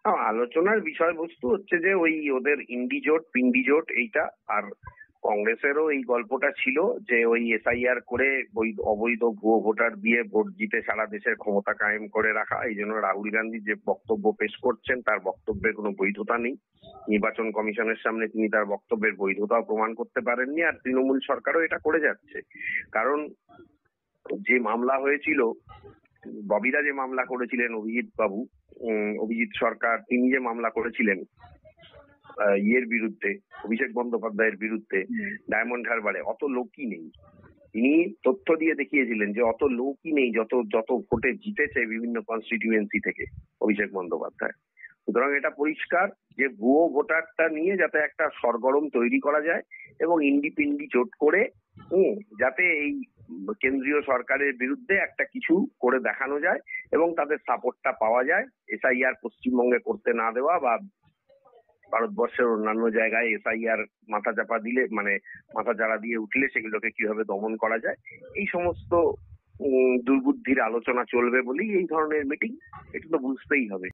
আলোচনার বিষয়বস্তু হচ্ছে যে ওই ওদের ইন্ডি জোট পিন্ডি জোট এইটা, আর কংগ্রেসেরও এই গল্পটা ছিল যে ওই এসআইআর করে ওই অবৈধ ভুয়ো ভোটার দিয়ে ভোট জিতে সারা দেশের ক্ষমতা কায়েম করে রাখা। এই জন্য রাহুল গান্ধী যে বক্তব্য পেশ করছেন তার বক্তব্যের কোনো বৈধতা নেই। নির্বাচন কমিশনের সামনে তিনি তার বক্তব্যের বৈধতাও প্রমাণ করতে পারেননি, আর তৃণমূল সরকারও এটা করে যাচ্ছে। কারণ যে মামলা হয়েছিল, ববিরা যে মামলা করেছিলেন, অভিজিৎ সরকার, তিনি যে মামলা করেছিলেন ইয়ের বিরুদ্ধে, অভিষেক বন্দ্যোপাধ্যায়ের বিরুদ্ধে ডায়মন্ড হারবারে, অত লোকই নেই। তিনি তথ্য দিয়ে দেখিয়েছিলেন যে অত লোকই নেই যত ভোটে জিতেছে বিভিন্ন কনস্টিটিউয়েন্সি থেকে অভিষেক বন্দ্যোপাধ্যায়। সুতরাং এটা পরিষ্কার যে ভুয়ো ভোটারটা নিয়ে যাতে একটা সরগরম তৈরি করা যায় এবং ইন্ডিপিন্ডি জোট করে যাতে এই কেন্দ্রীয় সরকারের বিরুদ্ধে একটা কিছু করে দেখানো যায় এবং তাদের সাপোর্টটা পাওয়া যায়। এসআইআর পশ্চিমবঙ্গে করতে না দেওয়া বা ভারতবর্ষের অন্যান্য জায়গায় এসআইআর মাথা চাপা দিলে, মানে মাথা চাড়া দিয়ে উঠলে সেগুলোকে কিভাবে দমন করা যায়, এই সমস্ত দুর্বুদ্ধির আলোচনা চলবে বলেই এই ধরনের মিটিং। এটা তো বুঝতেই হবে।